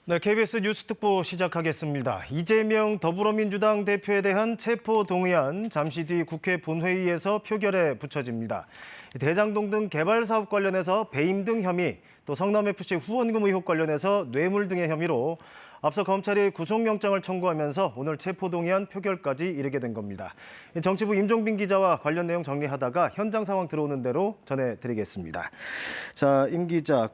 네, KBS 뉴스특보 시작하겠습니다. 이재명 더불어민주당 대표에 대한 체포동의안 잠시 뒤 국회 본회의에서 표결에 붙여집니다. 대장동 등 개발 사업 관련해서 배임 등 혐의, 또 성남FC 후원금 의혹 관련해서 뇌물 등의 혐의로 앞서 검찰이 구속영장을 청구하면서 오늘 체포동의안 표결까지 이르게 된 겁니다. 정치부 임종빈 기자와 관련 내용 정리하다가 현장 상황 들어오는 대로 전해드리겠습니다. 자, 임 기자,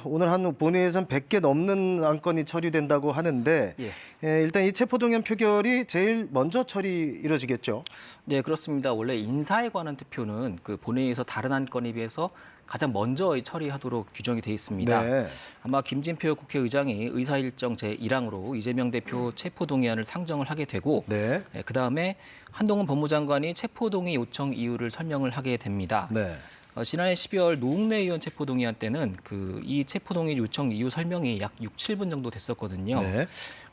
오늘 한 본회의에서는 100개 넘는 안건이 처리된다고 하는데 일단 이 체포동의안 표결이 제일 먼저 이루어지겠죠? 네, 그렇습니다. 원래 인사에 관한 투표는 그 본회의에서 다른 안건에 비해서 가장 먼저 처리하도록 규정이 돼 있습니다. 네. 아마 김진표 국회의장이 의사일정 제1항으로 이재명 대표 체포동의안을 상정을 하게 되고 네. 그다음에 한동훈 법무장관이 체포동의 요청 이유를 설명을 하게 됩니다. 네. 지난해 12월 노웅래 의원 체포동의안 때는 이 체포동의 요청 이유 설명이 약 6, 7분 정도 됐었거든요. 네.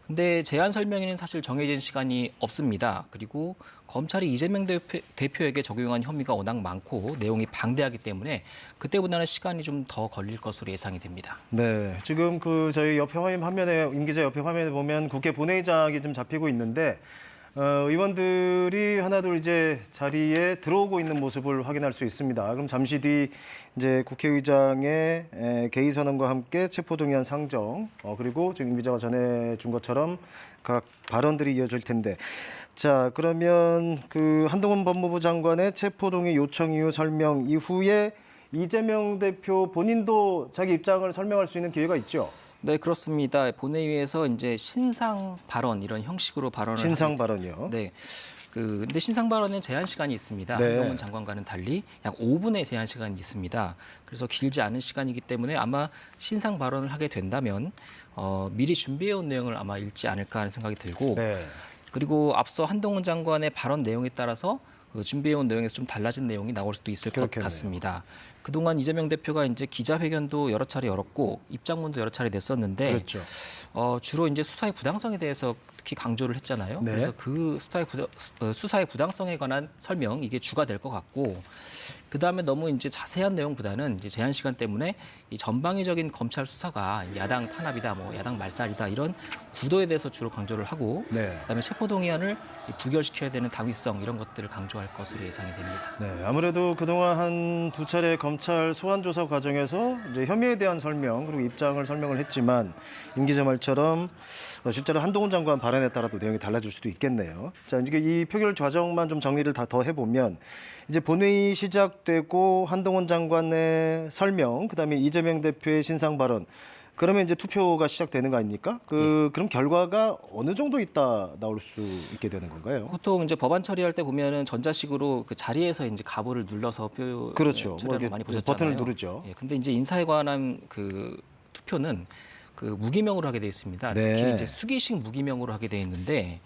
근데 제안 설명에는 사실 정해진 시간이 없습니다. 그리고 검찰이 이재명 대표에게 적용한 혐의가 워낙 많고 내용이 방대하기 때문에 그때보다는 시간이 좀 더 걸릴 것으로 예상이 됩니다. 네, 지금 저희 옆에 화면에 임 기자 옆에 화면에 보면 국회 본회의장이 좀 잡히고 있는데 의원들이 하나둘 이제 자리에 들어오고 있는 모습을 확인할 수 있습니다. 그럼 잠시 뒤 이제 국회의장의 개의 선언과 함께 체포동의안 상정 그리고 지금 임 기자가 전해준 것처럼 각 발언들이 이어질 텐데. 자, 그러면 한동훈 법무부 장관의 체포동의 요청 이유 설명 이후에 이재명 대표 본인도 자기 입장을 설명할 수 있는 기회가 있죠. 네, 그렇습니다. 본회의에서 이제 신상 발언 이런 형식으로 발언을 신상 발언이요. 네. 근데 신상 발언은 제한 시간이 있습니다. 네. 한동훈 장관과는 달리 약 5분의 제한 시간이 있습니다. 그래서 길지 않은 시간이기 때문에 아마 신상 발언을 하게 된다면 미리 준비해온 내용을 아마 읽지 않을까 하는 생각이 들고 네. 그리고 앞서 한동훈 장관의 발언 내용에 따라서 준비해온 내용에서 좀 달라진 내용이 나올 수도 있을 것 같습니다. 그동안 이재명 대표가 이제 기자회견도 여러 차례 열었고 입장문도 여러 차례 냈었는데 그렇죠. 주로 이제 수사의 부당성에 대해서 특히 강조를 했잖아요. 네. 그래서 그 수사의 부당성에 관한 설명 이게 주가 될 것 같고 그다음에 너무 이제 자세한 내용보다는 이제 제한 시간 때문에 이 전방위적인 검찰 수사가 야당 탄압이다, 야당 말살이다 이런 구도에 대해서 주로 강조를 하고 네. 그다음에 체포동의안을 부결시켜야 되는 당위성 이런 것들을 강조할 것으로 예상이 됩니다. 네, 아무래도 그동안 한 두 차례 검찰 소환 조사 과정에서 이제 혐의에 대한 설명 그리고 입장을 설명을 했지만 임 기자 말처럼 실제로 한동훈 장관 발언에 따라도 내용이 달라질 수도 있겠네요. 자, 이제 이 표결 과정만 좀 정리를 더 해보면 이제 본회의 시작되고 한동훈 장관의 설명, 그다음에 이재명 대표의 신상 발언. 그러면 이제 투표가 시작되는 거 아닙니까? 그럼 결과가 어느 정도 있다 나올 수 있게 되는 건가요? 보통 이제 법안 처리할 때 보면은 전자식으로 그 자리에서 이제 가부를 눌러서 그렇죠. 처리하는 거 많이 보셨잖아요. 버튼을 누르죠. 근데 이제 인사에 관한 투표는 무기명으로 하게 돼 있습니다. 네. 특히 이제 수기식 무기명으로 하게 돼 있는데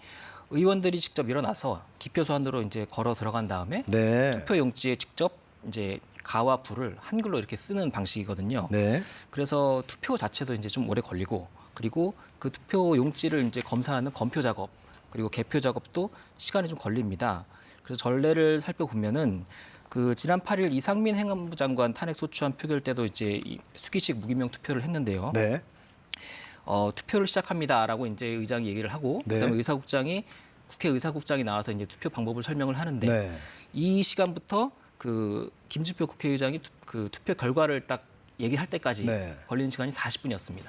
의원들이 직접 일어나서 기표소 안으로 이제 걸어 들어간 다음에 네. 투표 용지에 직접 이제 가와 부를 한글로 이렇게 쓰는 방식이거든요. 네. 그래서 투표 자체도 이제 좀 오래 걸리고 그리고 그 투표 용지를 이제 검사하는 검표 작업 그리고 개표 작업도 시간이 좀 걸립니다. 그래서 전례를 살펴보면은 지난 8일 이상민 행안부 장관 탄핵 소추안 표결 때도 이제 이 수기식 무기명 투표를 했는데요. 네. 투표를 시작합니다라고 이제 의장이 얘기를 하고 네. 그다음에 국회 의사국장이 나와서 이제 투표 방법을 설명을 하는데 네. 이 시간부터 김진표 국회의장이 투표 결과를 딱 얘기할 때까지 네. 걸리는 시간이 40분이었습니다.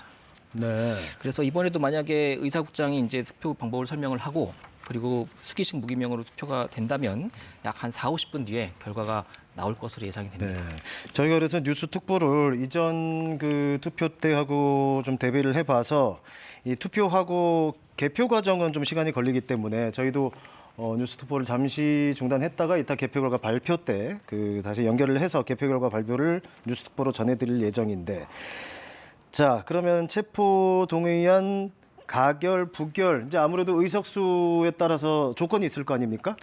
네. 그래서 이번에도 만약에 의사국장이 이제 투표 방법을 설명을 하고 그리고 수기식 무기명으로 투표가 된다면 약 한 4, 50분 뒤에 결과가 나올 것으로 예상이 됩니다. 네. 저희가 그래서 뉴스 특보를 이전 투표 때하고 좀 대비를 해봐서 이 투표하고 개표 과정은 좀 시간이 걸리기 때문에 저희도 뉴스 특보를 잠시 중단했다가 이따 개표 결과 발표 때 다시 연결을 해서 개표 결과 발표를 뉴스 특보로 전해드릴 예정인데 자, 그러면 체포 동의안 가결, 부결 이제 아무래도 의석수에 따라서 조건이 있을 거 아닙니까?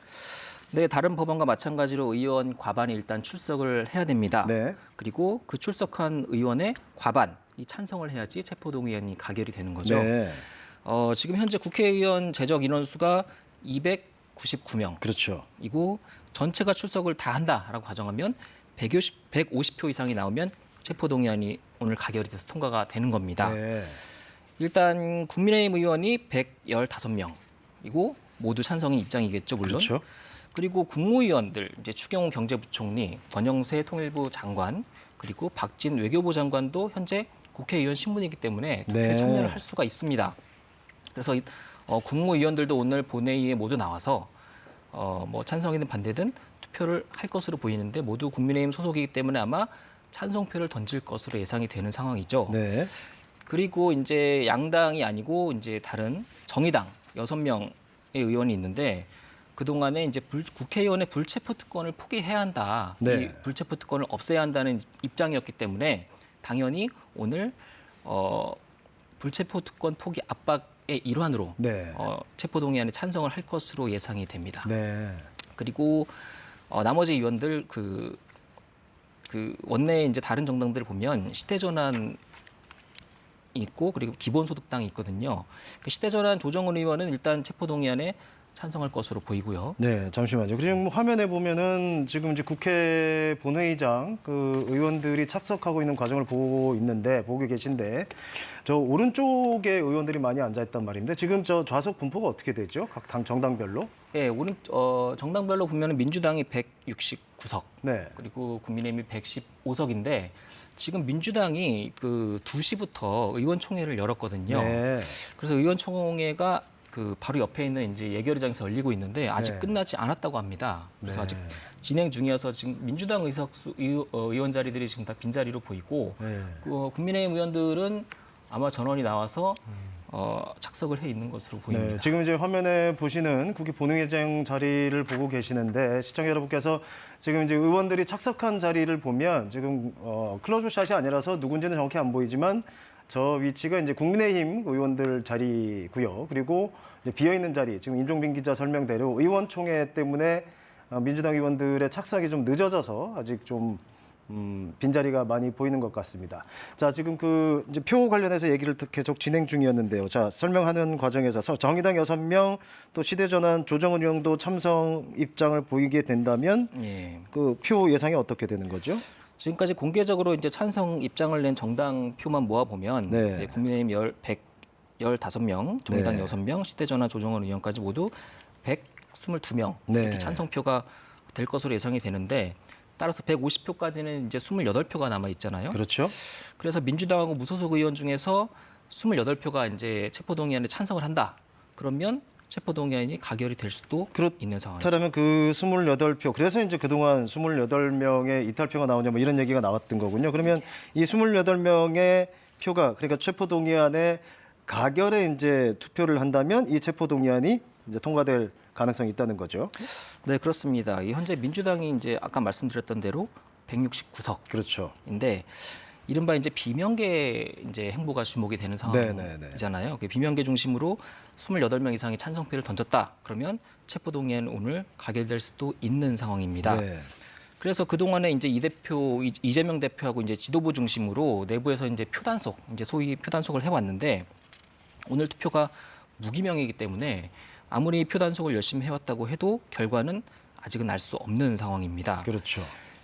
네, 다른 법안과 마찬가지로 의원 과반이 일단 출석을 해야 됩니다. 네. 그리고 그 출석한 의원의 과반이 찬성을 해야지 체포동의안이 가결이 되는 거죠. 네. 지금 현재 국회의원 제적 인원수가 299명. 그렇죠. 이고 전체가 출석을 다 한다라고 가정하면 150표 이상이 나오면 체포동의안이 오늘 가결이 돼서 통과가 되는 겁니다. 네. 일단 국민의힘 의원이 115명이고 모두 찬성인 입장이겠죠, 물론. 그렇죠. 그리고 국무위원들 이제 추경호 경제부총리, 권영세 통일부 장관, 그리고 박진 외교부 장관도 현재 국회의원 신분이기 때문에 투표에 네. 참여를 할 수가 있습니다. 그래서 국무위원들도 오늘 본회의에 모두 나와서 뭐 찬성이든 반대든 투표를 할 것으로 보이는데 모두 국민의힘 소속이기 때문에 아마 찬성표를 던질 것으로 예상이 되는 상황이죠. 네. 그리고 이제 양당이 아니고 이제 다른 정의당 6명의 의원이 있는데 그동안에 이제 국회의원의 불체포 특권을 포기해야 한다. 네. 이 불체포 특권을 없애야 한다는 입장이었기 때문에 당연히 오늘 불체포 특권 포기 압박의 일환으로 네. 체포동의안에 찬성을 할 것으로 예상이 됩니다. 네. 그리고 나머지 의원들 그 원내 이제 다른 정당들을 보면 시대전환 있고 그리고 기본소득당이 있거든요. 그 시대전환 조정은 의원은 일단 체포동의안에 찬성할 것으로 보이고요. 네, 잠시만요. 지금 화면에 보면은 지금 이제 국회 본회의장 그 의원들이 착석하고 있는 과정을 보고 계신데 저 오른쪽에 의원들이 많이 앉아 있단 말인데 지금 저 좌석 분포가 어떻게 되죠? 각 당 정당별로? 네, 정당별로 보면은 민주당이 169석, 네. 그리고 국민의힘이 115석인데 지금 민주당이 그 2시부터 의원총회를 열었거든요. 네. 그래서 의원총회가 그 바로 옆에 있는 이제 예결위장에서 열리고 있는데 아직 네. 끝나지 않았다고 합니다. 그래서 네. 아직 진행 중이어서 지금 민주당 의원 자리들이 지금 다 빈자리로 보이고 네. 국민의힘 의원들은 아마 전원이 나와서 착석을 해 있는 것으로 보입니다. 네, 지금 이제 화면에 보시는 국회 본회의장 자리를 보고 계시는데 시청자 여러분께서 지금 이제 의원들이 착석한 자리를 보면 지금 클로즈샷이 아니라서 누군지는 정확히 안 보이지만 저 위치가 이제 국민의힘 의원들 자리고요. 그리고 이제 비어 있는 자리 지금 임종빈 기자 설명대로 의원총회 때문에 민주당 의원들의 착석이 좀 늦어져서 아직 좀 빈자리가 많이 보이는 것 같습니다. 자, 지금 그 이제 표 관련해서 얘기를 계속 진행 중이었는데요. 자, 설명하는 과정에서 정의당 6명 또 시대전환 조정은 의원도 참석 입장을 보이게 된다면 예. 그 표 예상이 어떻게 되는 거죠? 지금까지 공개적으로 이제 찬성 입장을 낸 정당 표만 모아 보면 네. 국민의힘 115명, 정의당 네. 6명, 시대전환 조정은 의원까지 모두 122명 네. 이렇게 찬성표가 될 것으로 예상이 되는데 따라서 150표까지는 이제 28표가 남아 있잖아요. 그렇죠. 그래서 민주당하고 무소속 의원 중에서 28표가 이제 체포동의안에 찬성을 한다. 그러면 체포동의안이 가결이 될 수도 있는 상황이죠. 그렇다면 그 28표, 그래서 이제 그동안 28명의 이탈표가 나오냐 뭐 이런 얘기가 나왔던 거군요. 그러면 이 28명의 표가 그러니까 체포동의안에 가결에 이제 투표를 한다면 이 체포동의안이 이제 통과될 가능성이 있다는 거죠. 네, 그렇습니다. 현재 민주당이 이제 아까 말씀드렸던 대로 169석. 그렇죠. 인데 이른바 이제 비명계 이제 행보가 주목이 되는 상황이잖아요. 그 비명계 중심으로 28명 이상의 찬성표를 던졌다. 그러면 체포동의안 오늘 가결될 수도 있는 상황입니다. 네. 그래서 그 동안에 이제 이재명 대표하고 이제 지도부 중심으로 내부에서 이제 표단속, 이제 소위 표단속을 해왔는데 오늘 투표가 무기명이기 때문에 아무리 표단속을 열심히 해왔다고 해도 결과는 아직은 알 수 없는 상황입니다. 그렇죠.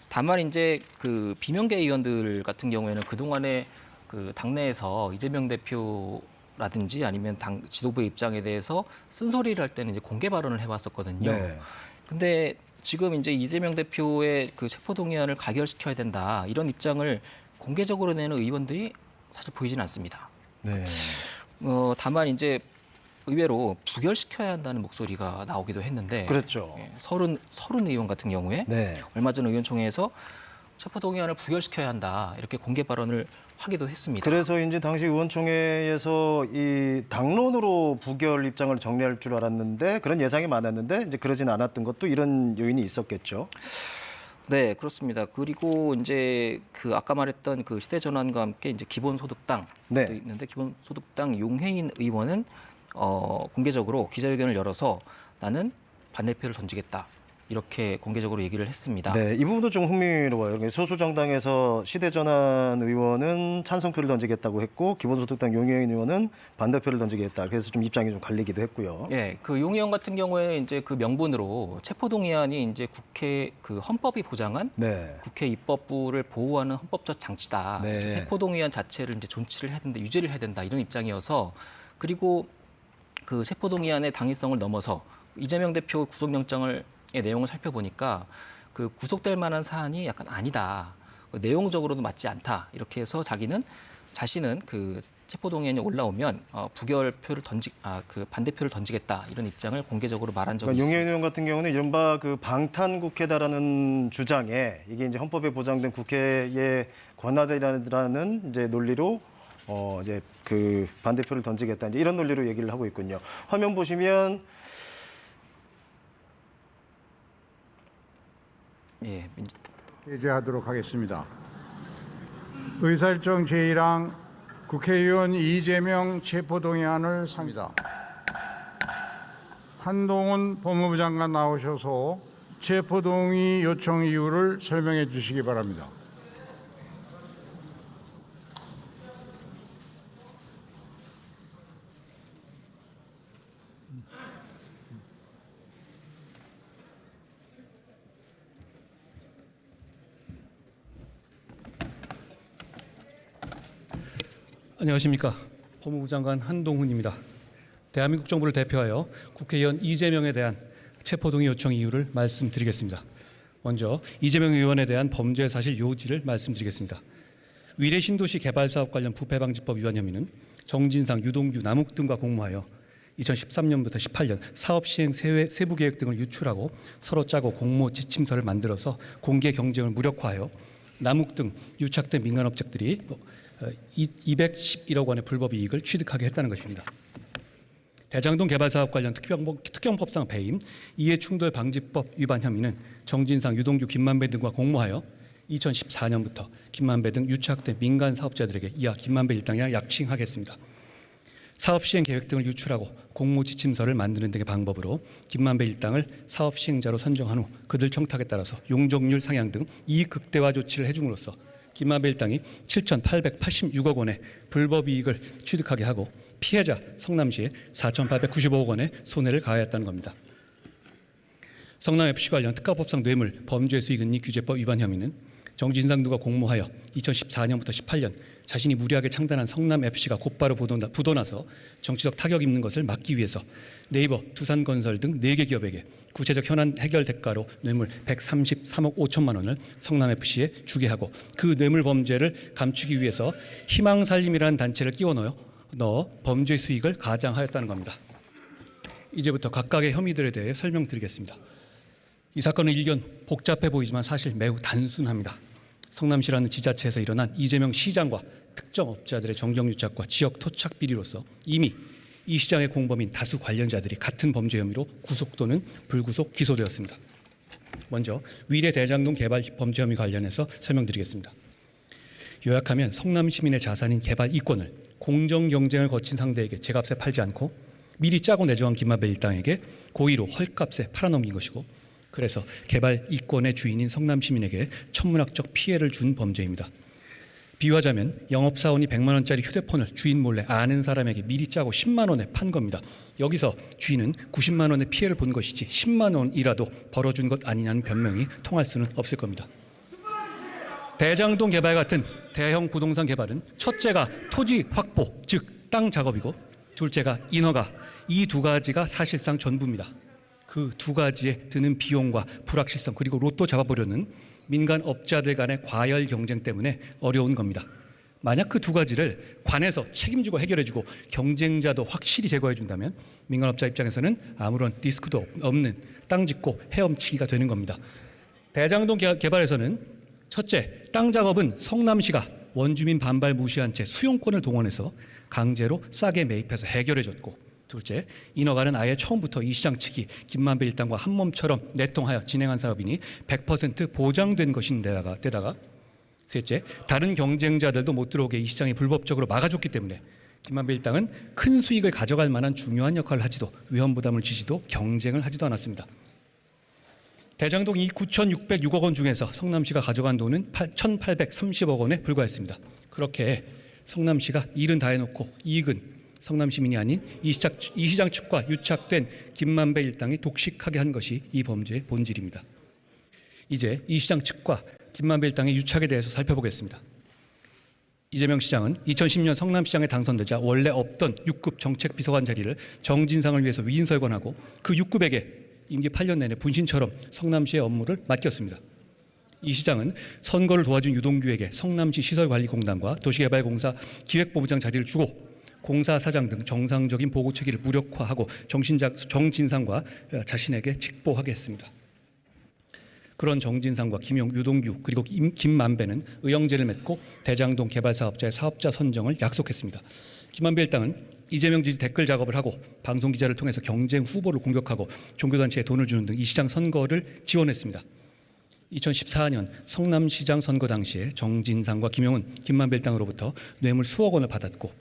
다만 이제 그 비명계 의원들 같은 경우에는 그 동안에 그 당내에서 이재명 대표라든지 아니면 당 지도부의 입장에 대해서 쓴소리를 할 때는 이제 공개 발언을 해왔었거든요. 네. 근데 지금 이제 이재명 대표의 그 체포동의안을 가결시켜야 된다 이런 입장을 공개적으로 내는 의원들이 사실 보이지는 않습니다. 네. 다만 이제 의외로 부결시켜야 한다는 목소리가 나오기도 했는데 그렇죠. 서른 의원 같은 경우에 네. 얼마 전 의원총회에서 체포동의안을 부결시켜야 한다 이렇게 공개 발언을 하기도 했습니다. 그래서 이제 당시 의원총회에서 이 당론으로 부결 입장을 정리할 줄 알았는데 그런 예상이 많았는데 이제 그러지는 않았던 것도 이런 요인이 있었겠죠. 네, 그렇습니다. 그리고 이제 그 아까 말했던 그 시대전환과 함께 이제 기본소득당도 네. 있는데 기본소득당 용해인 의원은 공개적으로 기자회견을 열어서 나는 반대표를 던지겠다 이렇게 공개적으로 얘기를 했습니다. 네, 이 부분도 좀 흥미로워요. 소수 정당에서 시대전환 의원은 찬성표를 던지겠다고 했고 기본소득당 용혜인 의원은 반대표를 던지겠다. 그래서 좀 입장이 좀 갈리기도 했고요. 예, 그 용 의원 같은 경우에 이제 그 명분으로 체포동의안이 이제 국회 그 헌법이 보장한 네. 국회 입법부를 보호하는 헌법적 장치다. 네. 그래서 체포동의안 자체를 이제 존치를 해야 된다, 유지를 해야 된다 이런 입장이어서 그리고 그 체포동의안의 당위성을 넘어서 이재명 대표 구속영장의 내용을 살펴보니까 그 구속될 만한 사안이 약간 아니다. 내용적으로도 맞지 않다. 이렇게 해서 자신은 그 체포동의안이 올라오면 부결표를 그 반대표를 던지겠다 이런 입장을 공개적으로 말한 적이 그러니까 있습니다. 용혜인 의원 같은 경우는 이른바 그 방탄국회다라는 주장에 이게 이제 헌법에 보장된 국회의 권한이라는 이제 논리로 이제 그 반대표를 던지겠다 이제 이런 논리로 얘기를 하고 있군요. 화면 보시면 예, 게재하도록 하겠습니다. 의사일정 제1항 국회의원 이재명 체포동의안을 상입니다. 한동훈 법무부 장관 나오셔서 체포동의 요청 이유를 설명해 주시기 바랍니다. 안녕하십니까. 법무부 장관 한동훈입니다. 대한민국 정부를 대표하여 국회의원 이재명에 대한 체포동의 요청 이유를 말씀드리겠습니다. 먼저 이재명 의원에 대한 범죄 사실 요지를 말씀드리겠습니다. 위례 신도시 개발사업 관련 부패방지법 위반 혐의는 정진상, 유동규, 남욱 등과 공모하여 2013년부터 18년 사업 시행 세부 계획 등을 유출하고 서로 짜고 공모 지침서를 만들어서 공개 경쟁을 무력화하여 남욱 등 유착된 민간업체들이 211억 원의 불법 이익을 취득하게 했다는 것입니다. 대장동 개발사업 관련 특경법상 배임, 이해충돌 방지법 위반 혐의는 정진상, 유동규, 김만배 등과 공모하여 2014년부터 김만배 등 유착된 민간 사업자들에게 이하 김만배 일당이랑 약칭하겠습니다. 사업 시행 계획 등을 유출하고 공모 지침서를 만드는 등의 방법으로 김만배 일당을 사업 시행자로 선정한 후 그들 청탁에 따라서 용적률 상향 등 이익 극대화 조치를 해줌으로써 김만배 일당이 7,886억 원의 불법 이익을 취득하게 하고 피해자 성남시에 4,895억 원의 손해를 가하였다는 겁니다. 성남FC 관련 특가법상 뇌물 범죄 수익 은닉 규제법 위반 혐의는 정진상 등과 공모하여 2014년부터 18년 자신이 무리하게 창단한 성남FC가 곧바로 부도나서 정치적 타격 입는 것을 막기 위해서 네이버, 두산건설 등 4개 기업에게 구체적 현안 해결 대가로 뇌물 133억 5천만 원을 성남FC에 주게 하고 그 뇌물 범죄를 감추기 위해서 희망살림이라는 단체를 끼워 넣어 범죄 수익을 가장하였다는 겁니다. 이제부터 각각의 혐의들에 대해 설명드리겠습니다. 이 사건은 일견 복잡해 보이지만 사실 매우 단순합니다. 성남시라는 지자체에서 일어난 이재명 시장과 특정 업자들의 정경유착과 지역 토착 비리로서 이미 이 시장의 공범인 다수 관련자들이 같은 범죄 혐의로 구속 또는 불구속 기소되었습니다. 먼저 위례 대장동 개발 범죄 혐의 관련해서 설명드리겠습니다. 요약하면 성남 시민의 자산인 개발 이권을 공정 경쟁을 거친 상대에게 제값에 팔지 않고 미리 짜고 내정한 김만배 일당에게 고의로 헐값에 팔아넘긴 것이고 그래서 개발 이권의 주인인 성남 시민에게 천문학적 피해를 준 범죄입니다. 비유하자면 영업사원이 100만 원짜리 휴대폰을 주인 몰래 아는 사람에게 미리 짜고 10만 원에 판 겁니다. 여기서 주인은 90만 원의 피해를 본 것이지 10만 원이라도 벌어준 것 아니냐는 변명이 통할 수는 없을 겁니다. 대장동 개발 같은 대형 부동산 개발은 첫째가 토지 확보, 즉 땅 작업이고 둘째가 인허가, 이 두 가지가 사실상 전부입니다. 그 두 가지에 드는 비용과 불확실성 그리고 로또 잡아보려는 민간 업자들 간의 과열 경쟁 때문에 어려운 겁니다. 만약 그 두 가지를 관에서 책임지고 해결해주고 경쟁자도 확실히 제거해준다면 민간업자 입장에서는 아무런 리스크도 없는 땅 짓고 헤엄치기가 되는 겁니다. 대장동 개발에서는 첫째, 땅 작업은 성남시가 원주민 반발 무시한 채 수용권을 동원해서 강제로 싸게 매입해서 해결해줬고 둘째, 인허가는 아예 처음부터 이 시장 측이 김만배 일당과 한몸처럼 내통하여 진행한 사업이니 100% 보장된 것인데다가 셋째, 다른 경쟁자들도 못 들어오게 이 시장이 불법적으로 막아줬기 때문에 김만배 일당은 큰 수익을 가져갈 만한 중요한 역할을 하지도 위험 부담을 지지도 경쟁을 하지도 않았습니다. 대장동 이 9,606억 원 중에서 성남시가 가져간 돈은 1,830억 원에 불과했습니다. 그렇게 성남시가 일은 다 해놓고 이익은 성남 시민이 아닌 이 시장 측과 유착된 김만배 일당이 독식하게 한 것이 이 범죄의 본질입니다. 이제 이 시장 측과 김만배 일당의 유착에 대해서 살펴보겠습니다. 이재명 시장은 2010년 성남시장에 당선되자 원래 없던 6급 정책비서관 자리를 정진상을 위해서 위인설관하고 그 6급에게 임기 8년 내내 분신처럼 성남시의 업무를 맡겼습니다. 이 시장은 선거를 도와준 유동규에게 성남시 시설관리공단과 도시개발공사 기획본부장 자리를 주고 공사 사장 등 정상적인 보고 체계를 무력화하고 정진상과 자신에게 직보하게 했습니다. 그런 정진상과 유동규 그리고 김만배는 의형제를 맺고 대장동 개발사업자의 사업자 선정을 약속했습니다. 김만배 일당은 이재명 지지 댓글 작업을 하고 방송기자를 통해서 경쟁 후보를 공격하고 종교단체에 돈을 주는 등 이 시장 선거를 지원했습니다. 2014년 성남시장 선거 당시에 정진상과 김용은 김만배 일당으로부터 뇌물 수억 원을 받았고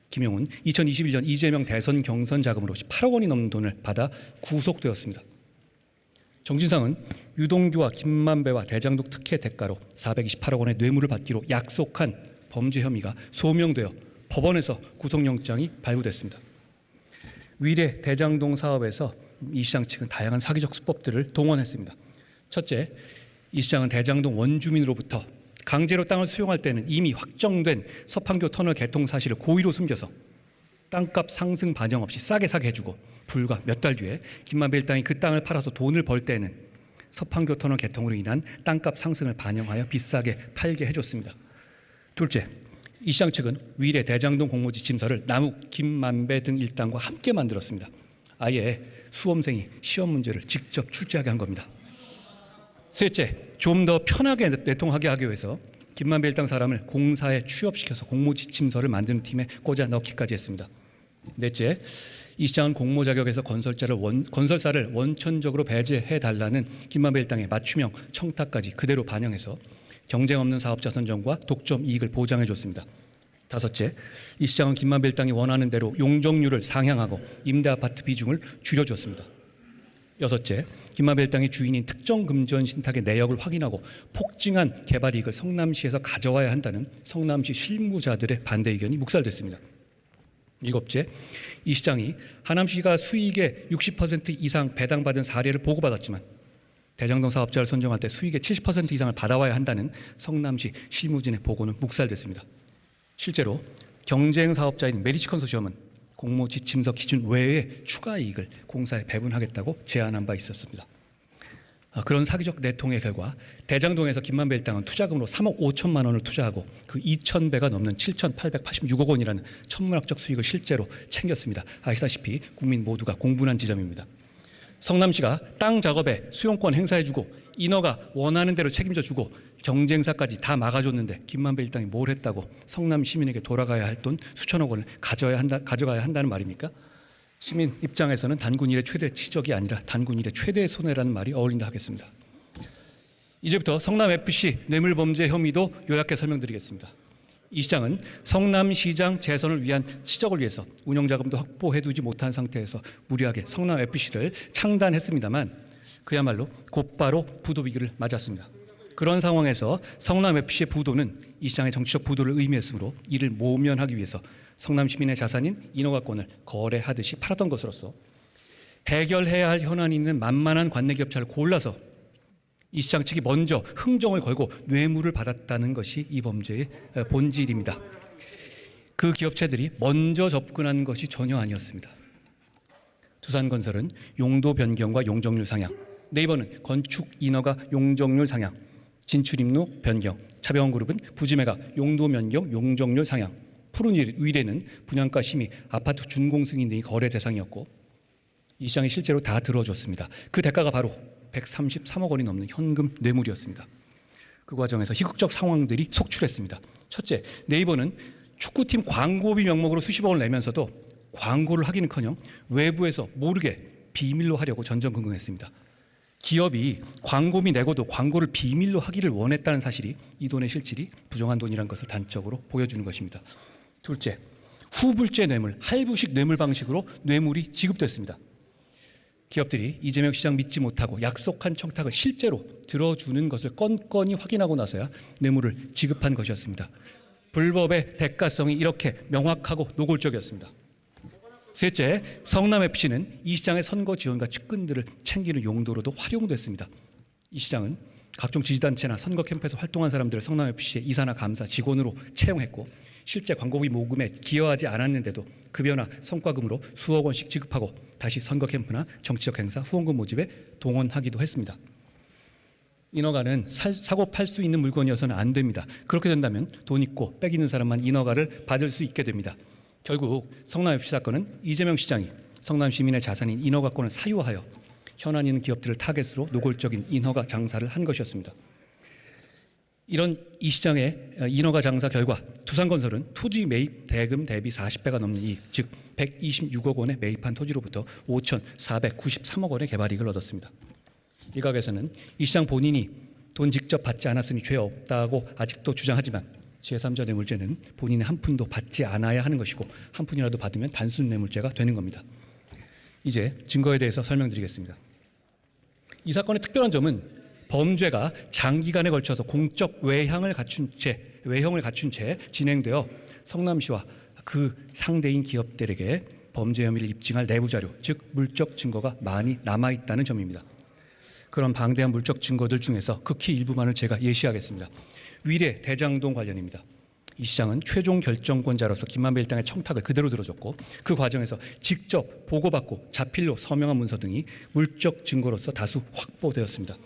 김용은 2021년 이재명 대선 경선 자금으로 18억 원이 넘는 돈을 받아 구속되었습니다. 정진상은 유동규와 김만배와 대장동 특혜 대가로 428억 원의 뇌물을 받기로 약속한 범죄 혐의가 소명되어 법원에서 구속영장이 발부됐습니다. 위례 대장동 사업에서 이 시장 측은 다양한 사기적 수법들을 동원했습니다. 첫째, 이 시장은 대장동 원주민으로부터 강제로 땅을 수용할 때는 이미 확정된 서판교 터널 개통 사실을 고의로 숨겨서 땅값 상승 반영 없이 싸게 사게 해주고 불과 몇 달 뒤에 김만배 일당이 그 땅을 팔아서 돈을 벌 때는 서판교 터널 개통으로 인한 땅값 상승을 반영하여 비싸게 팔게 해줬습니다. 둘째, 이 시장 측은 위례 대장동 공모지침서를 남욱, 김만배 등 일당과 함께 만들었습니다. 아예 수험생이 시험 문제를 직접 출제하게 한 겁니다. 셋째, 좀 더 편하게 내통하게 하기 위해서 김만배 일당 사람을 공사에 취업시켜서 공모지침서를 만드는 팀에 꽂아 넣기까지 했습니다. 넷째, 이 시장은 공모 자격에서 건설사를 원천적으로 배제해달라는 김만배 일당의 맞춤형 청탁까지 그대로 반영해서 경쟁 없는 사업자 선정과 독점 이익을 보장해줬습니다. 다섯째, 이 시장은 김만배 일당이 원하는 대로 용적률을 상향하고 임대아파트 비중을 줄여줬습니다. 여섯째, 김만배 일당의 주인인 특정 금전 신탁의 내역을 확인하고 폭증한 개발 이익을 성남시에서 가져와야 한다는 성남시 실무자들의 반대 의견이 묵살됐습니다. 일곱째, 이 시장이 하남시가 수익의 60% 이상 배당받은 사례를 보고받았지만 대장동 사업자를 선정할 때 수익의 70% 이상을 받아와야 한다는 성남시 실무진의 보고는 묵살됐습니다. 실제로 경쟁 사업자인 메리츠 컨소시엄은 공모 지침서 기준 외에 추가 이익을 공사에 배분하겠다고 제안한 바 있었습니다. 그런 사기적 내통의 결과 대장동에서 김만배 일당은 투자금으로 3억 5천만 원을 투자하고 그 2,000배가 넘는 7,886억 원이라는 천문학적 수익을 실제로 챙겼습니다. 아시다시피 국민 모두가 공분한 지점입니다. 성남시가 땅 작업에 수용권 행사해주고 인허가 원하는 대로 책임져주고 경쟁사까지 다 막아줬는데 김만배 일당이 뭘 했다고 성남 시민에게 돌아가야 할 돈 수천억 원을 가져가야 한다는 말입니까? 시민 입장에서는 단군 일의 최대 치적이 아니라 단군 일의 최대 손해라는 말이 어울린다 하겠습니다. 이제부터 성남FC 뇌물범죄 혐의도 요약해 설명드리겠습니다. 이 시장은 성남시장 재선을 위한 치적을 위해서 운영자금도 확보해두지 못한 상태에서 무리하게 성남FC를 창단했습니다만 그야말로 곧바로 부도 위기를 맞았습니다. 그런 상황에서 성남FC의 부도는 이 시장의 정치적 부도를 의미했으므로 이를 모면하기 위해서 성남 시민의 자산인 인허가권을 거래하듯이 팔았던 것으로서 해결해야 할 현안이 있는 만만한 관내기업차를 골라서 이 시장 측이 먼저 흥정을 걸고 뇌물을 받았다는 것이 이 범죄의 본질입니다. 그 기업체들이 먼저 접근한 것이 전혀 아니었습니다. 두산건설은 용도 변경과 용적률 상향, 네이버는 건축 인허가 용적률 상향, 진출입로 변경, 차병원그룹은 부지매각 용도 변경 용적률 상향, 푸른위례는 분양가 심의, 아파트 준공 승인 등이 거래 대상이었고 이 시장이 실제로 다 들어줬습니다. 그 대가가 바로 133억 원이 넘는 현금 뇌물이었습니다. 그 과정에서 희극적 상황들이 속출했습니다. 첫째, 네이버는 축구팀 광고비 명목으로 수십억 원을 내면서도 광고를 하기는커녕 외부에서 모르게 비밀로 하려고 전전긍긍했습니다. 기업이 광고비 내고도 광고를 비밀로 하기를 원했다는 사실이 이 돈의 실질이 부정한 돈이라는 것을 단적으로 보여주는 것입니다. 둘째, 후불제 뇌물, 할부식 뇌물 방식으로 뇌물이 지급됐습니다. 기업들이 이재명 시장 믿지 못하고 약속한 청탁을 실제로 들어주는 것을 건건히 확인하고 나서야 뇌물을 지급한 것이었습니다. 불법의 대가성이 이렇게 명확하고 노골적이었습니다. 셋째, 성남FC는 이 시장의 선거 지원과 측근들을 챙기는 용도로도 활용됐습니다. 이 시장은 각종 지지단체나 선거 캠프에서 활동한 사람들을 성남FC의 이사나 감사 직원으로 채용했고 실제 광고비 모금에 기여하지 않았는데도 급여나 성과금으로 수억 원씩 지급하고 다시 선거 캠프나 정치적 행사 후원금 모집에 동원하기도 했습니다. 인허가는 사고 팔 수 있는 물건이어서는 안 됩니다. 그렇게 된다면 돈 있고 빽 있는 사람만 인허가를 받을 수 있게 됩니다. 결국 성남FC 사건은 이재명 시장이 성남 시민의 자산인 인허가권을 사유하여 현안 있는 기업들을 타겟으로 노골적인 인허가 장사를 한 것이었습니다. 이런 이 시장의 인허가 장사 결과 두산건설은 토지 매입 대금 대비 40배가 넘는 이익, 즉 126억 원에 매입한 토지로부터 5,493억 원의 개발이익을 얻었습니다. 일각에서는 이 시장 본인이 돈 직접 받지 않았으니 죄 없다고 아직도 주장하지만 제3자 뇌물죄는 본인이 한 푼도 받지 않아야 하는 것이고 한 푼이라도 받으면 단순 뇌물죄가 되는 겁니다. 이제 증거에 대해서 설명드리겠습니다. 이 사건의 특별한 점은 범죄가 장기간에 걸쳐서 공적 외형을 갖춘 채 진행되어 성남시와 그 상대인 기업들에게 범죄 혐의를 입증할 내부 자료, 즉 물적 증거가 많이 남아있다는 점입니다. 그런 방대한 물적 증거들 중에서 극히 일부만을 제가 예시하겠습니다. 위례 대장동 관련입니다. 이 시장은 최종 결정권자로서 김만배 일당의 청탁을 그대로 들어줬고 그 과정에서 직접 보고받고 자필로 서명한 문서 등이 물적 증거로서 다수 확보되었습니다.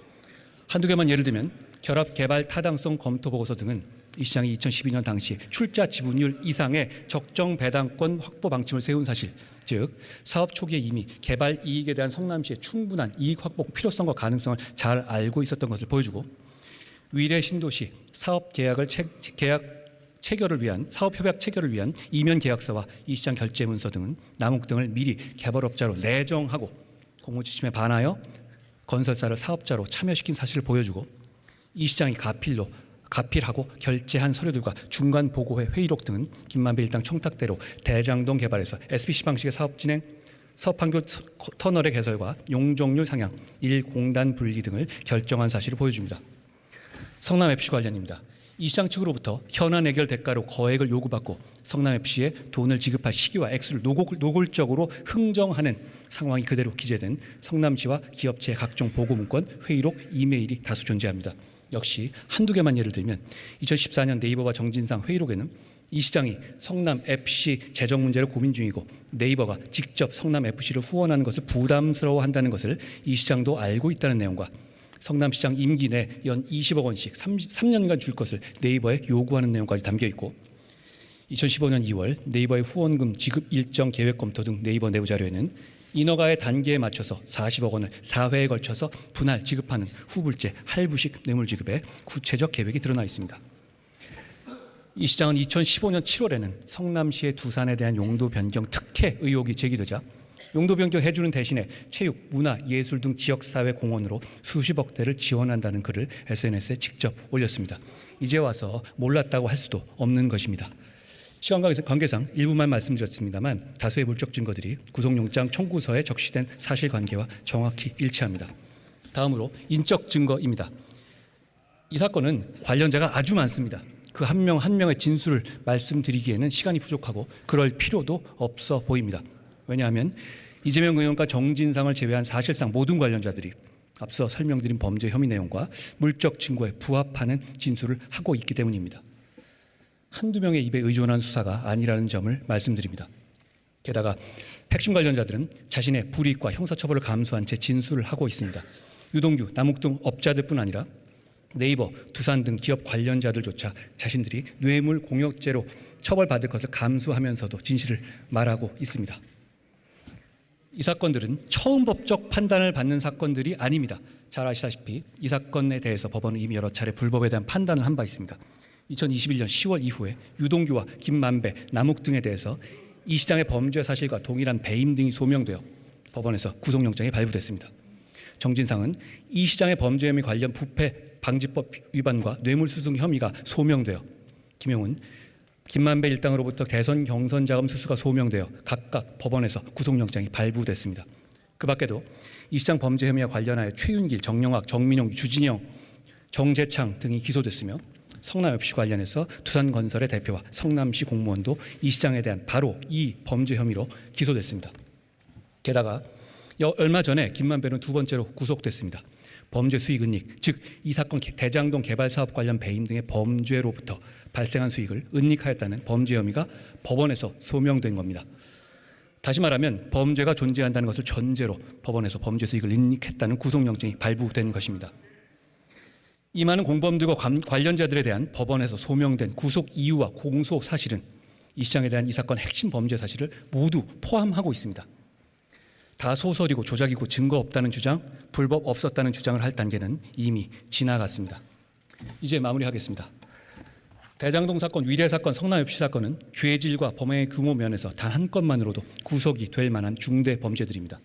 한두 개만 예를 들면 결합 개발 타당성 검토 보고서 등은 이 시장이 2012년 당시 출자 지분율 이상의 적정 배당권 확보 방침을 세운 사실, 즉 사업 초기에 이미 개발 이익에 대한 성남시의 충분한 이익 확보 필요성과 가능성을 잘 알고 있었던 것을 보여주고 위례 신도시 사업 계약을 체결을 위한 사업 협약 체결을 위한 이면 계약서와 이 시장 결제 문서 등은 남욱 등을 미리 개발업자로 내정하고 공무지침에 반하여 건설사를 사업자로 참여시킨 사실을 보여주고 이 시장이 가필하고 결제한 서류들과 중간 보고회 회의록 등은 김만배 일당 청탁대로 대장동 개발에서 SPC 방식의 사업 진행, 서판교 터널의 개설과 용적률 상향, 일공단 분리 등을 결정한 사실을 보여줍니다. 성남FC 관련입니다. 이 시장 측으로부터 현안 해결 대가로 거액을 요구받고 성남FC에 돈을 지급할 시기와 액수를 노골적으로 흥정하는 상황이 그대로 기재된 성남시와 기업체의 각종 보고 문건, 회의록, 이메일이 다수 존재합니다. 역시 한두 개만 예를 들면 2014년 네이버와 정진상 회의록에는 이 시장이 성남FC 재정 문제를 고민 중이고 네이버가 직접 성남FC를 후원하는 것을 부담스러워한다는 것을 이 시장도 알고 있다는 내용과 성남시장 임기 내 연 20억 원씩 3년간 줄 것을 네이버에 요구하는 내용까지 담겨 있고 2015년 2월 네이버의 후원금 지급 일정 계획 검토 등 네이버 내부 자료에는 인허가의 단계에 맞춰서 40억 원을 4회에 걸쳐서 분할 지급하는 후불제 할부식 뇌물 지급의 구체적 계획이 드러나 있습니다. 이 시장은 2015년 7월에는 성남시의 두산에 대한 용도 변경 특혜 의혹이 제기되자 용도 변경 해주는 대신에 체육, 문화, 예술 등 지역사회 공헌으로 수십억 대를 지원한다는 글을 SNS에 직접 올렸습니다. 이제 와서 몰랐다고 할 수도 없는 것입니다. 시간 관계상 일부만 말씀드렸습니다만 다수의 물적 증거들이 구속영장 청구서에 적시된 사실관계와 정확히 일치합니다. 다음으로 인적 증거입니다. 이 사건은 관련자가 아주 많습니다. 그 한 명 한 명의 진술을 말씀드리기에는 시간이 부족하고 그럴 필요도 없어 보입니다. 왜냐하면 이재명 의원과 정진상을 제외한 사실상 모든 관련자들이 앞서 설명드린 범죄 혐의 내용과 물적 증거에 부합하는 진술을 하고 있기 때문입니다. 한두 명의 입에 의존한 수사가 아니라는 점을 말씀드립니다. 게다가 핵심 관련자들은 자신의 불이익과 형사처벌을 감수한 채 진술을 하고 있습니다. 유동규, 남욱 등 업자들뿐 아니라 네이버, 두산 등 기업 관련자들조차 자신들이 뇌물 공여죄로 처벌받을 것을 감수하면서도 진실을 말하고 있습니다. 이 사건들은 처음 법적 판단을 받는 사건들이 아닙니다. 잘 아시다시피 이 사건에 대해서 법원은 이미 여러 차례 불법에 대한 판단을 한 바 있습니다. 2021년 10월 이후에 유동규와 김만배, 남욱 등에 대해서 이 시장의 범죄 사실과 동일한 배임 등이 소명되어 법원에서 구속영장이 발부됐습니다. 정진상은 이 시장의 범죄 혐의 관련 부패 방지법 위반과 뇌물수수 혐의가 소명되어 김용훈, 김만배 일당으로부터 대선 경선 자금 수수가 소명되어 각각 법원에서 구속영장이 발부됐습니다. 그 밖에도 이 시장 범죄 혐의와 관련하여 최윤길, 정영학, 정민용, 주진영, 정재창 등이 기소됐으며 성남FC 관련해서 두산건설의 대표와 성남시 공무원도 이 시장에 대한 바로 이 범죄 혐의로 기소됐습니다. 게다가 얼마 전에 김만배는 두 번째로 구속됐습니다. 범죄 수익 은닉, 즉 이 사건 대장동 개발 사업 관련 배임 등의 범죄로부터 발생한 수익을 은닉하였다는 범죄 혐의가 법원에서 소명된 겁니다. 다시 말하면 범죄가 존재한다는 것을 전제로 법원에서 범죄 수익을 은닉했다는 구속영장이 발부된 것입니다. 이 많은 공범들과 관련자들에 대한 법원에서 소명된 구속 이유와 공소 사실은 이 시장에 대한 이 사건 핵심 범죄 사실을 모두 포함하고 있습니다. 다 소설이고 조작이고 증거 없다는 주장, 불법 없었다는 주장을 할 단계는 이미 지나갔습니다. 이제 마무리하겠습니다. 대장동 사건, 위례 사건, 성남FC 사건은 죄질과 범행의 규모 면에서 단 한 건만으로도 구속이 될 만한 중대 범죄들입니다.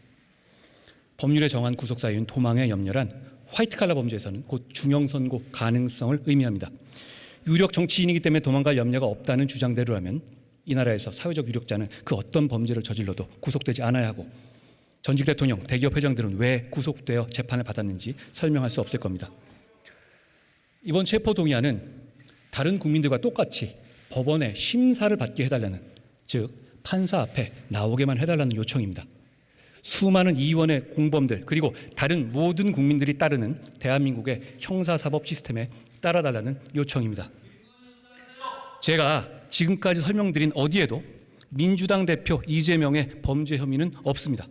법률에 정한 구속 사유인 도망에 염려란 화이트칼라 범죄에서는 곧 중형 선고 가능성을 의미합니다. 유력 정치인이기 때문에 도망갈 염려가 없다는 주장대로라면 이 나라에서 사회적 유력자는 그 어떤 범죄를 저질러도 구속되지 않아야 하고 전직 대통령, 대기업 회장들은 왜 구속되어 재판을 받았는지 설명할 수 없을 겁니다. 이번 체포동의안은 다른 국민들과 똑같이 법원의 심사를 받게 해달라는, 즉 판사 앞에 나오게만 해달라는 요청입니다. 수많은 이원의 공범들 그리고 다른 모든 국민들이 따르는 대한민국의 형사사법 시스템에 따라달라는 요청입니다. 제가 지금까지 설명드린 어디에도 민주당 대표 이재명의 범죄 혐의는 없습니다.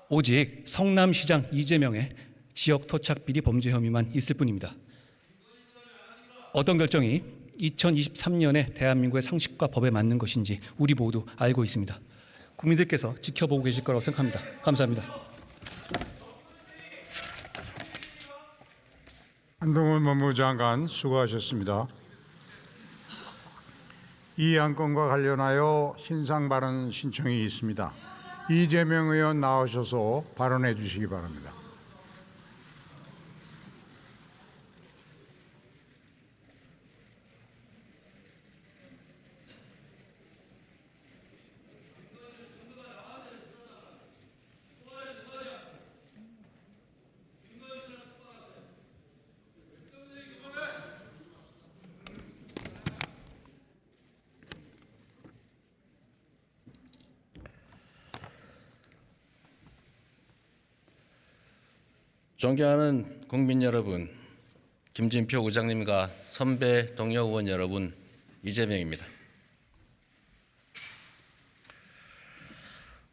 오직 성남시장 이재명의 지역 토착 비리 범죄 혐의만 있을 뿐입니다. 어떤 결정이 2023년에 대한민국의 상식과 법에 맞는 것인지 우리 모두 알고 있습니다. 국민들께서 지켜보고 계실 거라고 생각합니다. 감사합니다. 한동훈 법무장관 수고하셨습니다. 이 안건과 관련하여 신상 발언 신청이 있습니다. 이재명 의원 나오셔서 발언해 주시기 바랍니다. 존경하는 국민 여러분, 김진표 의장님과 선배 동료 의원 여러분, 이재명입니다.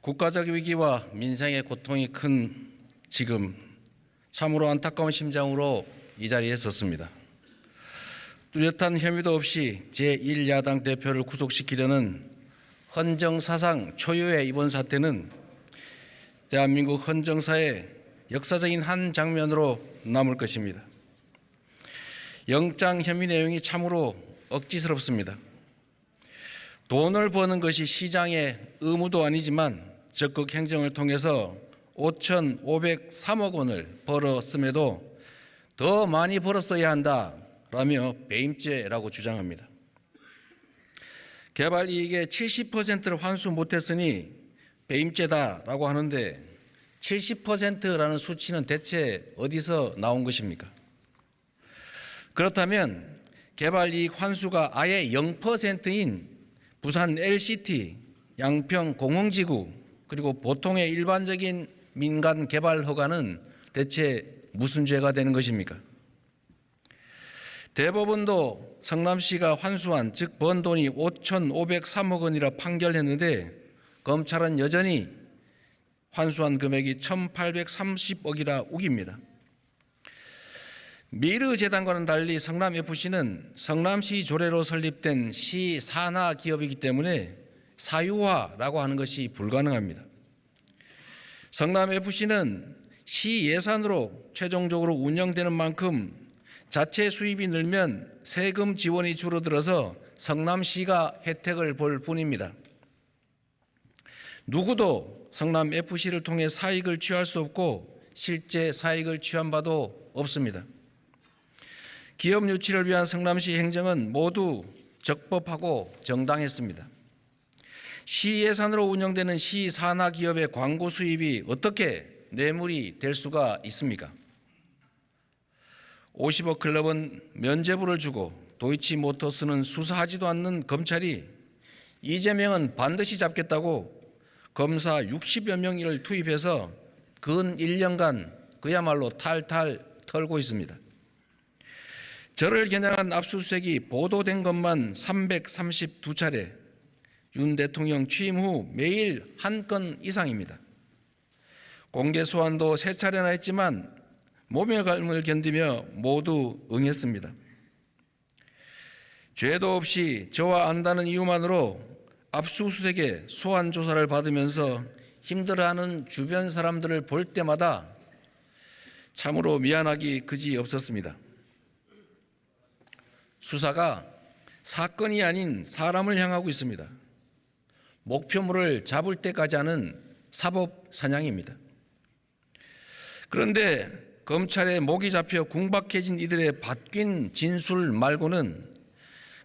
국가적 위기와 민생의 고통이 큰 지금 참으로 안타까운 심정으로 이 자리에 섰습니다. 뚜렷한 혐의도 없이 제1야당 대표를 구속시키려는 헌정사상 초유의 이번 사태는 대한민국 헌정사의 역사적인 한 장면으로 남을 것입니다. 영장 혐의 내용이 참으로 억지스럽습니다. 돈을 버는 것이 시장의 의무도 아니지만 적극 행정을 통해서 5,503억 원을 벌었음에도 더 많이 벌었어야 한다라며 배임죄라고 주장합니다. 개발 이익의 70%를 환수 못했으니 배임죄다라고 하는데 70%라는 수치는 대체 어디서 나온 것입니까? 그렇다면 개발 이익 환수가 아예 0%인 부산 LCT, 양평 공흥지구 그리고 보통의 일반적인 민간 개발 허가는 대체 무슨 죄가 되는 것입니까? 대법원도 성남시가 환수한 즉 번 돈이 5,503억 원이라 판결했는데 검찰은 여전히 환수한 금액이 1,830억이라 우깁니다. 미르재단과는 달리 성남FC는 성남시 조례로 설립된 시 산하 기업이기 때문에 사유화라고 하는 것이 불가능합니다. 성남FC는 시 예산으로 최종적으로 운영되는 만큼 자체 수입이 늘면 세금 지원이 줄어들어서 성남시가 혜택을 볼 뿐입니다. 누구도 성남FC를 통해 사익을 취할 수 없고 실제 사익을 취한 바도 없습니다. 기업 유치를 위한 성남시 행정은 모두 적법하고 정당했습니다. 시 예산으로 운영되는 시 산하 기업의 광고 수입이 어떻게 뇌물이 될 수가 있습니까? 50억 클럽은 면죄부를 주고 도이치모터스는 수사하지도 않는 검찰이 이재명은 반드시 잡겠다고 검사 60여 명을 투입해서 근 1년간 그야말로 탈탈 털고 있습니다. 저를 겨냥한 압수수색이 보도된 것만 332차례, 윤 대통령 취임 후 매일 한 건 이상입니다. 공개 소환도 3차례나 했지만 몸의 갈증을 견디며 모두 응했습니다. 죄도 없이 저와 안다는 이유만으로 압수수색에 소환 조사를 받으면서 힘들어하는 주변 사람들을 볼 때마다 참으로 미안하기 그지 없었습니다. 수사가 사건이 아닌 사람을 향하고 있습니다. 목표물을 잡을 때까지 하는 사법 사냥입니다. 그런데 검찰에 목이 잡혀 궁박해진 이들의 바뀐 진술 말고는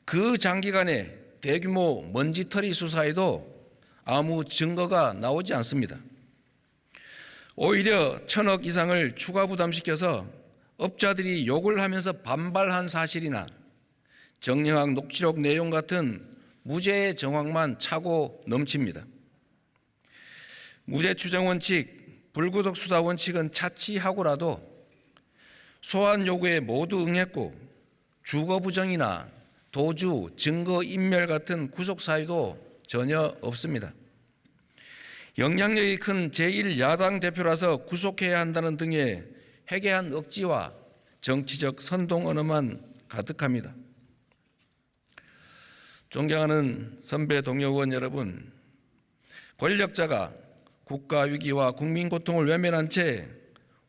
그 장기간의 대규모 먼지털이 수사에도 아무 증거가 나오지 않습니다. 오히려 1,000억 이상을 추가 부담시켜서 업자들이 욕을 하면서 반발한 사실이나 정영학 녹취록 내용 같은 무죄의 정황만 차고 넘칩니다. 무죄 추정 원칙, 불구속 수사 원칙은 차치하고라도 소환 요구에 모두 응했고 주거 부정이나 도주, 증거 인멸 같은 구속 사유도 전혀 없습니다. 영향력이 큰 제1야당 대표라서 구속해야 한다는 등의 해괴한 억지와 정치적 선동 언어만 가득합니다. 존경하는 선배 동료 의원 여러분, 권력자가 국가 위기와 국민 고통을 외면한 채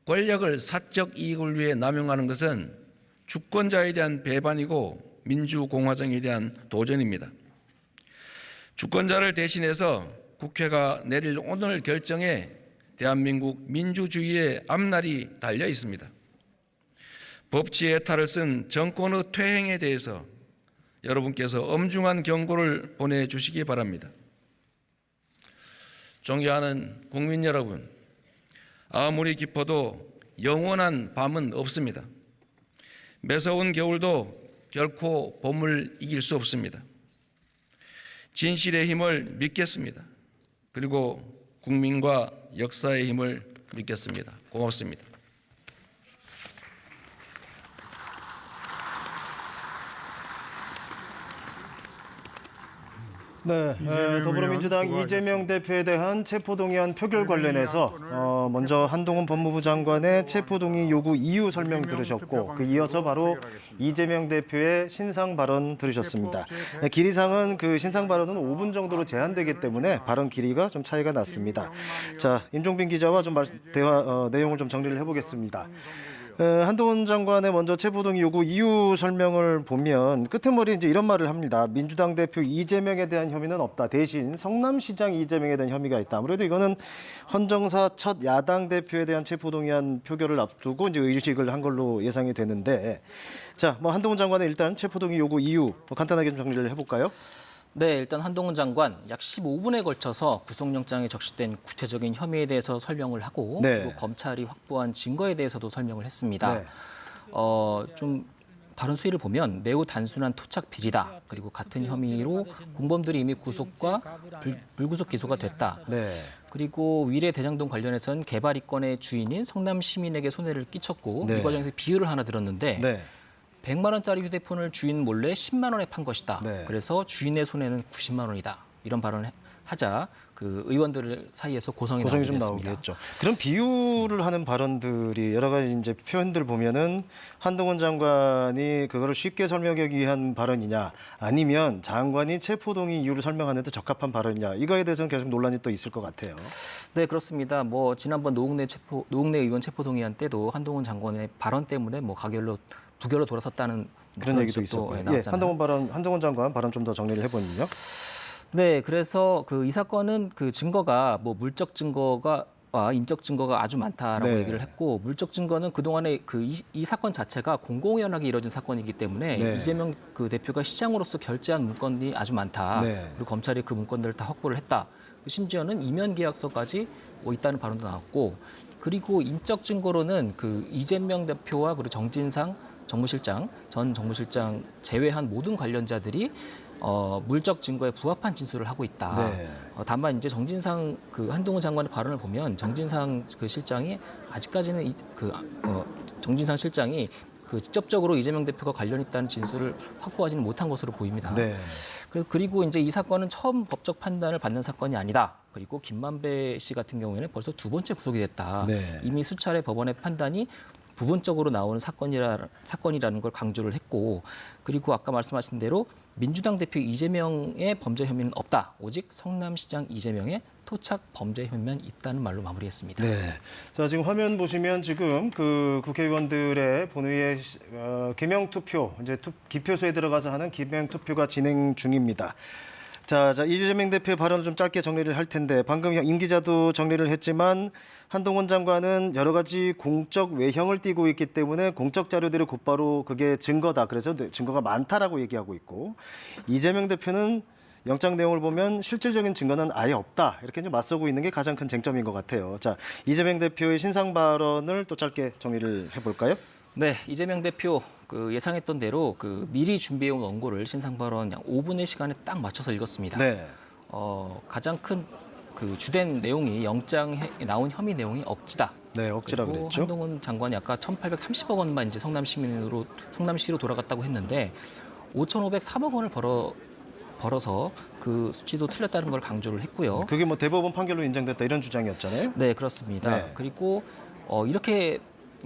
권력을 사적 이익을 위해 남용하는 것은 주권자에 대한 배반이고 민주공화정에 대한 도전입니다. 주권자를 대신해서 국회가 내릴 오늘 결정에 대한민국 민주주의의 앞날이 달려 있습니다. 법치의 탈을 쓴 정권의 퇴행에 대해서 여러분께서 엄중한 경고를 보내주시기 바랍니다. 존경하는 국민 여러분, 아무리 깊어도 영원한 밤은 없습니다. 매서운 겨울도 결코 봄을 이길 수 없습니다. 진실의 힘을 믿겠습니다. 그리고 국민과 역사의 힘을 믿겠습니다. 고맙습니다. 네, 더불어민주당 이재명 대표에 대한 체포동의안 표결 관련해서 먼저 한동훈 법무부 장관의 체포동의 요구 이유 설명 들으셨고 그 이어서 바로 이재명 대표의 신상 발언 들으셨습니다. 길이상은 그 신상 발언은 5분 정도로 제한되기 때문에 발언 길이가 좀 차이가 났습니다. 자, 임종빈 기자와 좀 대화 내용을 좀 정리를 해보겠습니다. 한동훈 장관의 먼저 체포동의 요구 이유 설명을 보면 끄트머리 이제 이런 말을 합니다. 민주당 대표 이재명에 대한 혐의는 없다. 대신 성남시장 이재명에 대한 혐의가 있다. 아무래도 이거는 헌정사 첫 야당 대표에 대한 체포동의안 표결을 앞두고 이제 의식을 한 걸로 예상이 되는데, 자, 뭐 한동훈 장관의 일단 체포동의 요구 이유 간단하게 좀 정리를 해볼까요? 네, 일단 한동훈 장관 약 15분에 걸쳐서 구속영장에 적시된 구체적인 혐의에 대해서 설명을 하고 네. 그리고 검찰이 확보한 증거에 대해서도 설명을 했습니다. 네. 좀 발언 수위를 보면 매우 단순한 토착 비리다. 그리고 같은 혐의로 공범들이 이미 구속과 불구속 기소가 됐다. 네. 그리고 위례 대장동 관련해서는 개발 이권의 주인인 성남 시민에게 손해를 끼쳤고 네. 이 과정에서 비유를 하나 들었는데 네. 100만 원짜리 휴대폰을 주인 몰래 10만 원에 판 것이다. 네. 그래서 주인의 손해는 90만 원이다. 이런 발언을 하자 그 의원들 사이에서 고성이 좀 나오게 나오게 됐습니다. 했죠. 그런 비유를 하는 발언들이 여러 가지 이제 표현들 보면은 한동훈 장관이 그거를 쉽게 설명하기 위한 발언이냐, 아니면 장관이 체포동의 이유를 설명하는 데 적합한 발언이냐, 이거에 대해서는 계속 논란이 또 있을 것 같아요. 네, 그렇습니다. 뭐 지난번 노웅래 의원 체포동의안 때도 한동훈 장관의 발언 때문에 뭐 부결로 돌아섰다는 그런 얘기도 있었고요. 한동훈 장관 발언 좀 더 정리를 해보면요. 네, 그래서 이 사건은 그 증거가 뭐 물적 증거가 물적과 인적 증거가 아주 많다라고 네. 얘기를 했고, 물적 증거는 그동안에 이 사건 자체가 공공연하게 이뤄진 사건이기 때문에 네. 이재명 대표가 시장으로서 결제한 문건이 아주 많다. 네. 그리고 검찰이 그 문건들을 다 확보를 했다. 심지어는 이면 계약서까지 있다는 발언도 나왔고, 그리고 인적 증거로는 이재명 대표와 그리고 정진상 전 정무실장 제외한 모든 관련자들이 물적 증거에 부합한 진술을 하고 있다. 네. 다만 이제 정진상 한동훈 장관의 발언을 보면 정진상 실장이 아직까지는 정진상 실장이 직접적으로 이재명 대표가 관련 있다는 진술을 확보하지는 못한 것으로 보입니다. 네. 그리고 이제 이 사건은 처음 법적 판단을 받는 사건이 아니다. 그리고 김만배 씨 같은 경우에는 벌써 2번째 구속이 됐다. 네. 이미 수차례 법원의 판단이 부분적으로 나오는 사건이라는 걸 강조를 했고, 그리고 아까 말씀하신 대로 민주당 대표 이재명의 범죄 혐의는 없다. 오직 성남시장 이재명의 토착 범죄 혐의만 있다는 말로 마무리했습니다. 네. 자, 지금 화면 보시면 지금 국회의원들의 본회의에 기명 투표, 이제 기표소에 들어가서 하는 기명 투표가 진행 중입니다. 자, 이재명 대표의 발언을 좀 짧게 정리를 할 텐데, 방금 임 기자도 정리를 했지만 한동훈 장관은 여러 가지 공적 외형을 띠고 있기 때문에 공적 자료들이 곧바로 그게 증거다. 그래서 증거가 많다라고 얘기하고 있고, 이재명 대표는 영장 내용을 보면 실질적인 증거는 아예 없다. 이렇게 이제 맞서고 있는 게 가장 큰 쟁점인 것 같아요. 자, 이재명 대표의 신상 발언을 또 짧게 정리를 해볼까요? 네, 이재명 대표 예상했던 대로 미리 준비해온 원고를 신상 발언 약 5분의 시간에 딱 맞춰서 읽었습니다. 네. 가장 큰 주된 내용이 영장에 나온 혐의 내용이 억지다. 네, 억지라 그리고 그랬죠. 한동훈 장관이 아까 1,830억 원만 이제 성남시로 돌아갔다고 했는데 5,503억 원을 벌어서 그 수치도 틀렸다는 걸 강조를 했고요. 그게 뭐 대법원 판결로 인정됐다 이런 주장이었잖아요. 네, 그렇습니다. 네. 그리고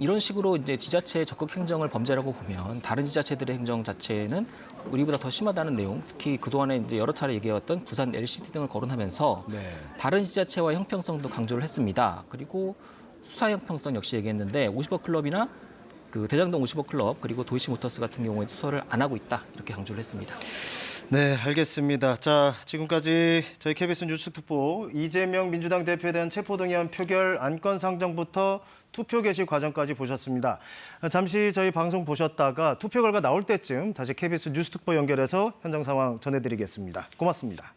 이런 식으로 이제 지자체의 적극 행정을 범죄라고 보면 다른 지자체들의 행정 자체는 우리보다 더 심하다는 내용, 특히 그동안에 이제 여러 차례 얘기해왔던 부산 LCT 등을 거론하면서 네. 다른 지자체와 형평성도 강조를 했습니다. 그리고 수사 형평성 역시 얘기했는데 50억 클럽이나 대장동 50억 클럽 그리고 도이치모터스 같은 경우에 수사를 안 하고 있다 이렇게 강조를 했습니다. 네, 알겠습니다. 자, 지금까지 저희 KBS 뉴스특보 이재명 민주당 대표에 대한 체포동의안 표결 안건 상정부터 투표 개시 과정까지 보셨습니다. 잠시 저희 방송 보셨다가 투표 결과 나올 때쯤 다시 KBS 뉴스특보 연결해서 현장 상황 전해드리겠습니다. 고맙습니다.